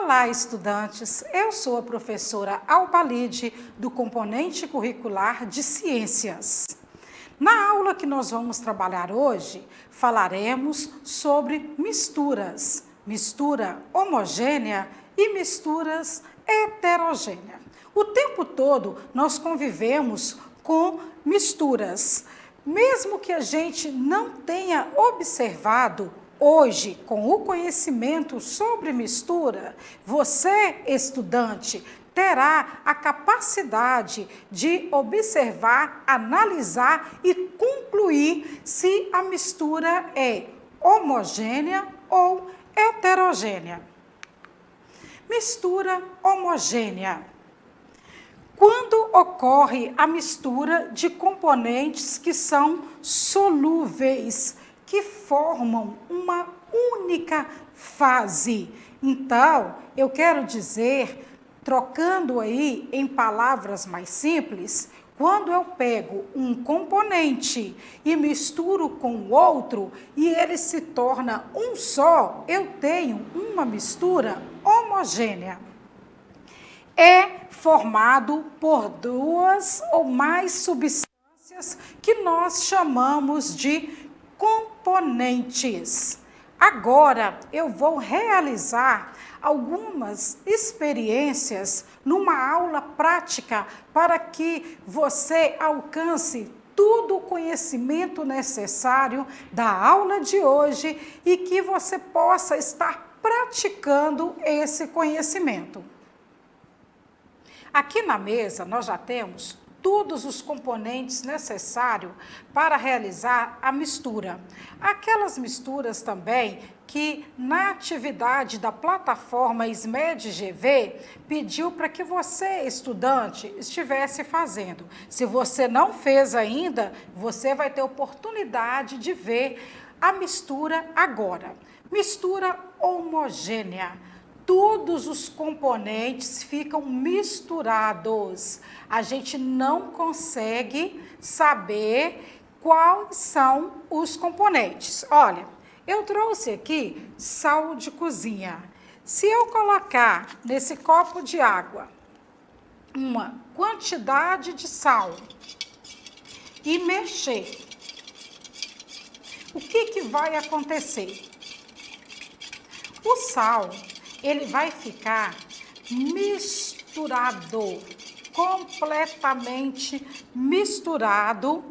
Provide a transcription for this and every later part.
Olá, estudantes! Eu sou a professora Albalide, do componente curricular de Ciências. Na aula que nós vamos trabalhar hoje, falaremos sobre misturas, mistura homogênea e misturas heterogêneas. O tempo todo nós convivemos com misturas. Mesmo que a gente não tenha observado, hoje, com o conhecimento sobre mistura, você, estudante, terá a capacidade de observar, analisar e concluir se a mistura é homogênea ou heterogênea. Mistura homogênea. Quando ocorre a mistura de componentes que são solúveis, que formam uma única fase. Então, eu quero dizer, trocando aí em palavras mais simples, quando eu pego um componente e misturo com o outro e ele se torna um só, eu tenho uma mistura homogênea. É formado por duas ou mais substâncias que nós chamamos de componentes. Agora eu vou realizar algumas experiências numa aula prática para que você alcance todo o conhecimento necessário da aula de hoje e que você possa estar praticando esse conhecimento. Aqui na mesa nós já temos todos os componentes necessários para realizar a mistura. Aquelas misturas também que na atividade da plataforma SMED-GV pediu para que você, estudante, estivesse fazendo. Se você não fez ainda, você vai ter oportunidade de ver a mistura agora. Mistura homogênea. Todos os componentes ficam misturados. A gente não consegue saber quais são os componentes. Olha, eu trouxe aqui sal de cozinha. Se eu colocar nesse copo de água uma quantidade de sal e mexer, o que vai acontecer? O sal, ele vai ficar misturado, completamente misturado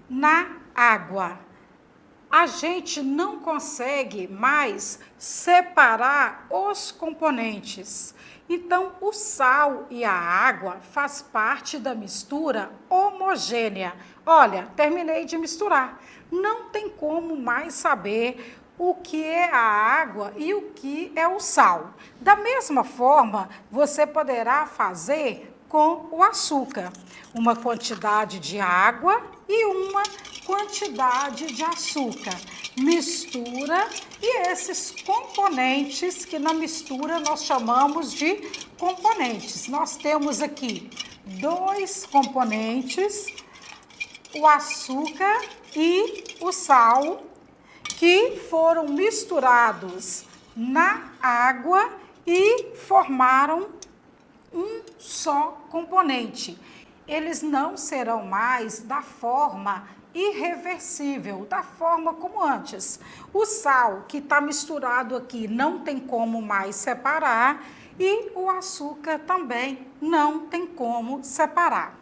na água. A gente não consegue mais separar os componentes. Então, o sal e a água faz parte da mistura homogênea. Olha, terminei de misturar. Não tem como mais saber o que é a água e o que é o sal. Da mesma forma, você poderá fazer com o açúcar. Uma quantidade de água e uma quantidade de açúcar. Mistura e esses componentes que na mistura nós chamamos de componentes. Nós temos aqui dois componentes, o açúcar e o sal, que foram misturados na água e formaram um só componente. Eles não serão mais da forma irreversível, da forma como antes. O sal que está misturado aqui não tem como mais separar e o açúcar também não tem como separar.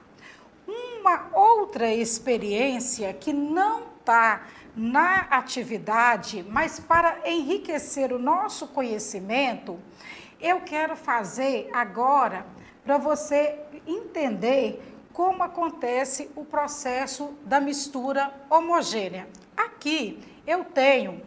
Uma outra experiência que não está na atividade, mas para enriquecer o nosso conhecimento, eu quero fazer agora para você entender como acontece o processo da mistura homogênea. Aqui eu tenho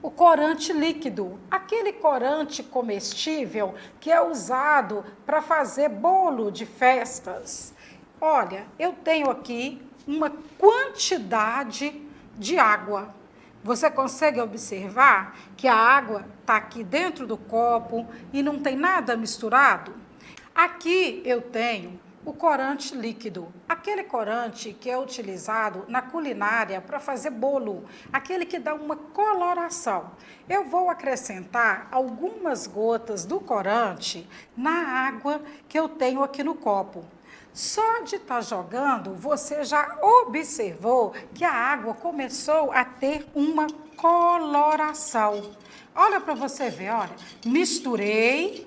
o corante líquido, aquele corante comestível que é usado para fazer bolo de festas. Olha, eu tenho aqui uma quantidade de água. Você consegue observar que a água está aqui dentro do copo e não tem nada misturado? Aqui eu tenho o corante líquido, aquele corante que é utilizado na culinária para fazer bolo, aquele que dá uma coloração. Eu vou acrescentar algumas gotas do corante na água que eu tenho aqui no copo. Só de estar jogando, você já observou que a água começou a ter uma coloração. Olha para você ver, olha, misturei.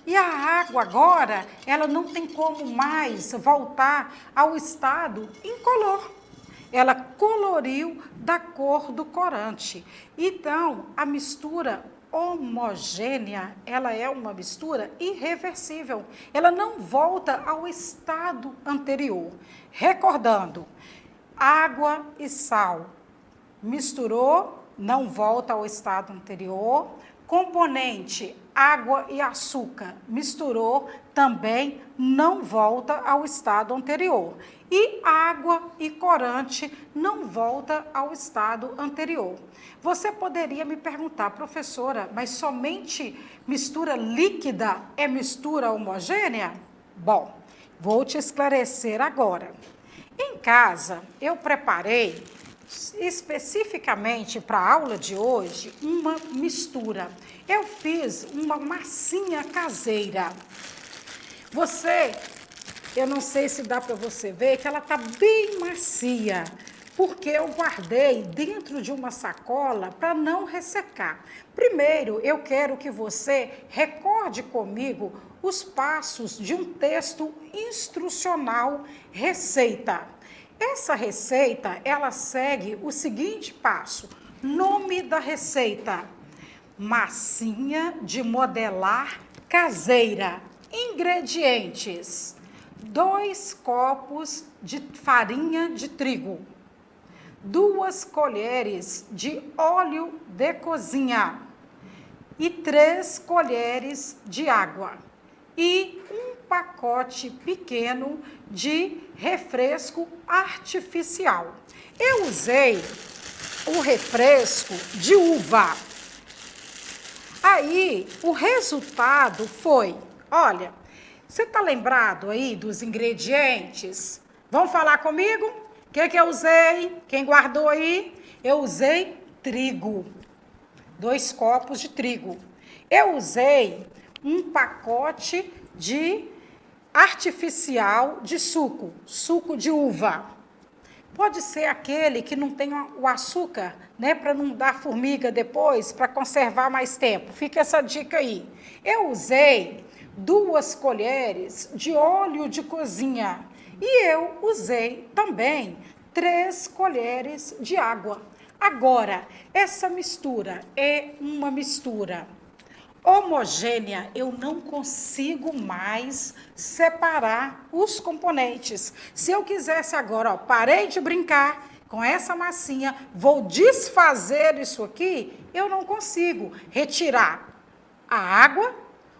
E a água agora, ela não tem como mais voltar ao estado incolor. Ela coloriu da cor do corante. Então, a mistura homogênea, ela é uma mistura irreversível. Ela não volta ao estado anterior. Recordando, água e sal misturou, não volta ao estado anterior. Componente água e açúcar misturou, também não volta ao estado anterior. E água e corante não volta ao estado anterior. Você poderia me perguntar, professora, mas somente mistura líquida é mistura homogênea? Bom, vou te esclarecer agora. Em casa, eu preparei especificamente para a aula de hoje, uma mistura. Eu fiz uma massinha caseira. Eu não sei se dá para você ver que ela está bem macia, porque eu guardei dentro de uma sacola para não ressecar. Primeiro, eu quero que você recorde comigo os passos de um texto instrucional receita. Essa receita, ela segue o seguinte passo. Nome da receita: massinha de modelar caseira. Ingredientes: 2 copos de farinha de trigo, 2 colheres de óleo de cozinha e 3 colheres de água e um pacote pequeno de refresco artificial. Eu usei o refresco de uva. Aí, o resultado foi, olha, você está lembrado aí dos ingredientes? Vão falar comigo? O que eu usei? Quem guardou aí? Eu usei trigo, 2 copos de trigo. Eu usei um pacote de artificial de suco de uva. Pode ser aquele que não tem o açúcar, né, para não dar formiga depois, para conservar mais tempo. Fica essa dica aí. Eu usei 2 colheres de óleo de cozinha e eu usei também 3 colheres de água. Agora, essa mistura é uma mistura homogênea, eu não consigo mais separar os componentes. Se eu quisesse agora, ó, parei de brincar com essa massinha, vou desfazer isso aqui, eu não consigo retirar a água,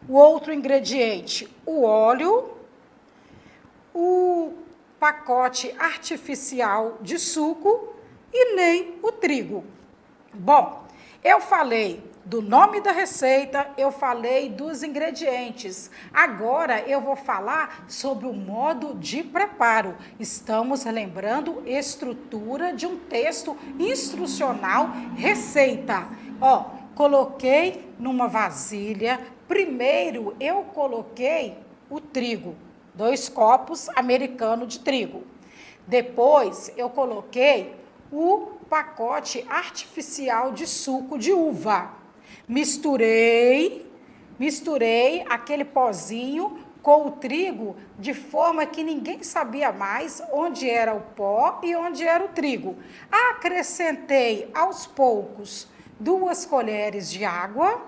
o outro ingrediente, o óleo, o pacote artificial de suco e nem o trigo. Bom, eu falei do nome da receita, eu falei dos ingredientes. Agora eu vou falar sobre o modo de preparo. Estamos lembrando estrutura de um texto instrucional receita. Ó, coloquei numa vasilha. Primeiro eu coloquei o trigo, 2 copos americanos de trigo. Depois eu coloquei o pacote artificial de suco de uva. Misturei aquele pozinho com o trigo de forma que ninguém sabia mais onde era o pó e onde era o trigo. Acrescentei aos poucos 2 colheres de água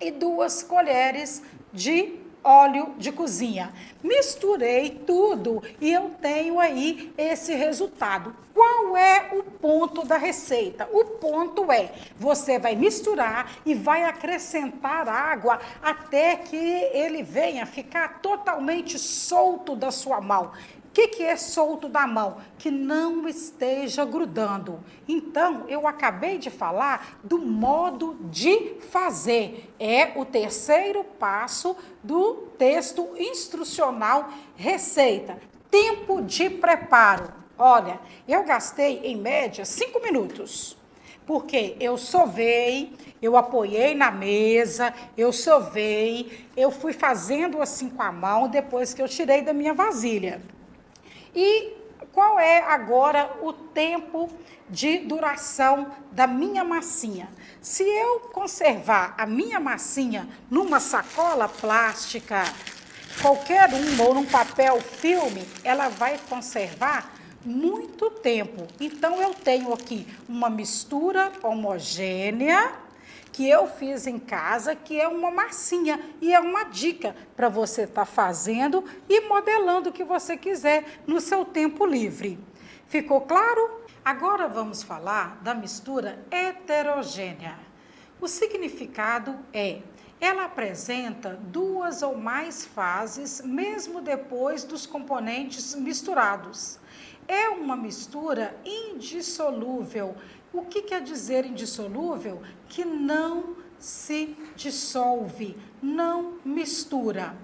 e 2 colheres de óleo de cozinha. Misturei tudo e eu tenho aí esse resultado. Qual é o ponto da receita? O ponto é, você vai misturar e vai acrescentar água até que ele venha ficar totalmente solto da sua mão. que é solto da mão? Que não esteja grudando. Então, eu acabei de falar do modo de fazer. É o terceiro passo do texto instrucional receita. Tempo de preparo. Olha, eu gastei em média 5 minutos. Porque eu sovei, eu apoiei na mesa, eu sovei, eu fui fazendo assim com a mão depois que eu tirei da minha vasilha. E qual é agora o tempo de duração da minha massinha? Se eu conservar a minha massinha numa sacola plástica, qualquer uma, ou num papel filme, ela vai conservar muito tempo. Então, eu tenho aqui uma mistura homogênea que eu fiz em casa, que é uma massinha, e é uma dica para você estar fazendo e modelando o que você quiser no seu tempo livre. Ficou claro? Agora vamos falar da mistura heterogênea. O significado é: ela apresenta duas ou mais fases, mesmo depois dos componentes misturados. É uma mistura indissolúvel. O que quer dizer indissolúvel? Que não se dissolve, não mistura.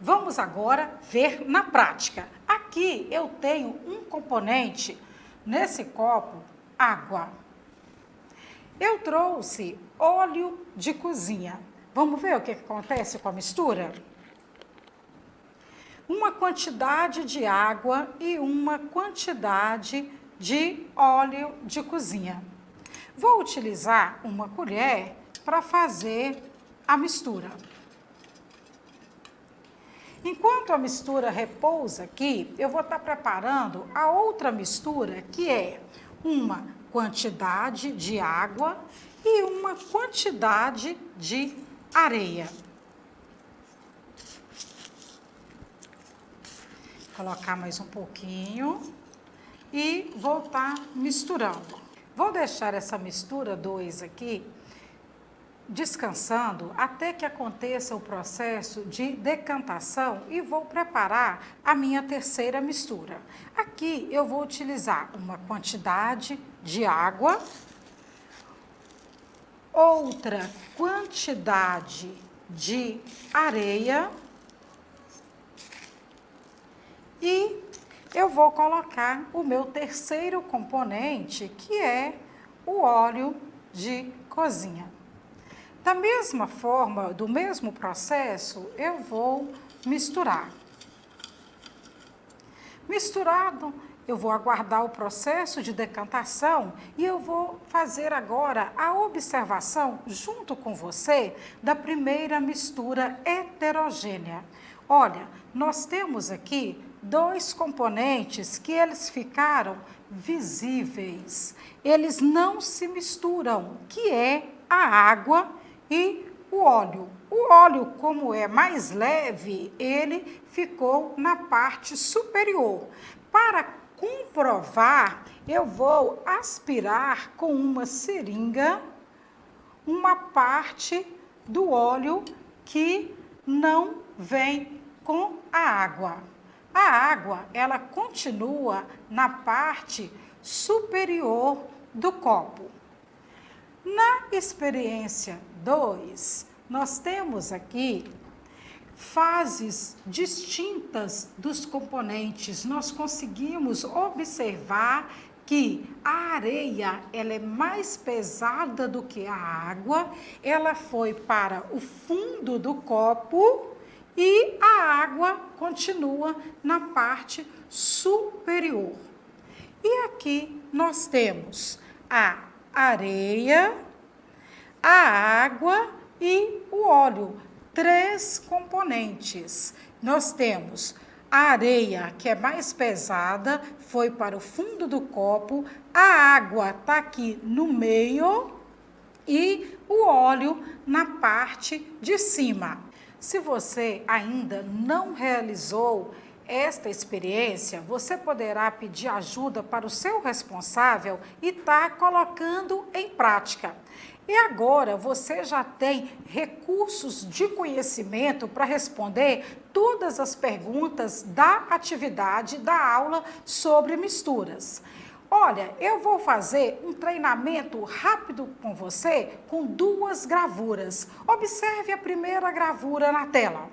Vamos agora ver na prática. Aqui eu tenho um componente, nesse copo, água. Eu trouxe óleo de cozinha. Vamos ver o que acontece com a mistura? Uma quantidade de água e uma quantidade de óleo de cozinha. Vou utilizar uma colher para fazer a mistura. Enquanto a mistura repousa aqui, eu vou estar preparando a outra mistura, que é uma quantidade de água e uma quantidade de areia. Colocar mais um pouquinho e voltar misturando. Vou deixar essa mistura 2 aqui descansando até que aconteça o processo de decantação e vou preparar a minha terceira mistura. Aqui eu vou utilizar uma quantidade de água, outra quantidade de areia e eu vou colocar o meu terceiro componente, que é o óleo de cozinha. Da mesma forma, do mesmo processo, eu vou misturar. Misturado, eu vou aguardar o processo de decantação e eu vou fazer agora a observação, junto com você, da primeira mistura heterogênea. Olha, nós temos aqui 2 componentes que eles ficaram visíveis. Eles não se misturam, que é a água e o óleo. O óleo, como é mais leve, ele ficou na parte superior. Para comprovar, eu vou aspirar com uma seringa uma parte do óleo que não vem com a água. A água, ela continua na parte superior do copo. Na experiência 2, nós temos aqui fases distintas dos componentes. Nós conseguimos observar que a areia, ela é mais pesada do que a água, ela foi para o fundo do copo e a água continua na parte superior. E aqui nós temos a areia, a água e o óleo. 3 componentes. Nós temos a areia, que é mais pesada, foi para o fundo do copo, a água está aqui no meio e o óleo na parte de cima. Se você ainda não realizou esta experiência, você poderá pedir ajuda para o seu responsável e estar colocando em prática. E agora você já tem recursos de conhecimento para responder todas as perguntas da atividade da aula sobre misturas. Olha, eu vou fazer um treinamento rápido com você com 2 gravuras. Observe a primeira gravura na tela.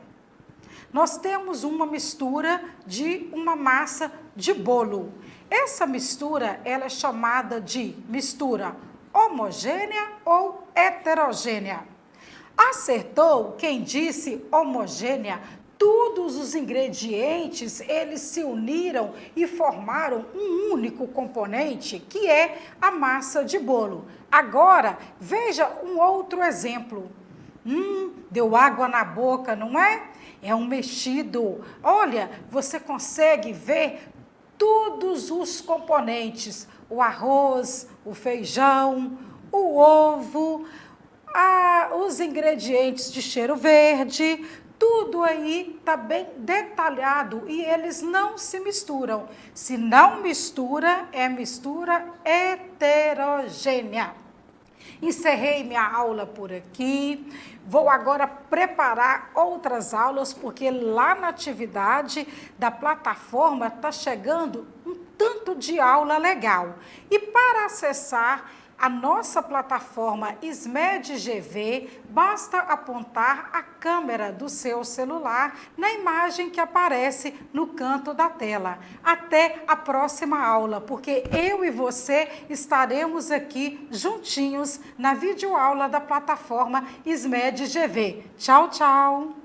Nós temos uma mistura de uma massa de bolo. Essa mistura, ela é chamada de mistura homogênea ou heterogênea. Acertou quem disse homogênea. Todos os ingredientes, eles se uniram e formaram um único componente, que é a massa de bolo. Agora, veja um outro exemplo. Deu água na boca, não é? É um mexido. Olha, você consegue ver todos os componentes, o arroz, o feijão, o ovo, os ingredientes de cheiro verde, tudo aí está bem detalhado e eles não se misturam. Se não mistura, é mistura heterogênea. Encerrei minha aula por aqui. Vou agora preparar outras aulas, porque lá na atividade da plataforma está chegando um tanto de aula legal. E para acessar a nossa plataforma SMED GV, basta apontar a câmera do seu celular na imagem que aparece no canto da tela. Até a próxima aula, porque eu e você estaremos aqui juntinhos na videoaula da plataforma SMED GV. Tchau, tchau!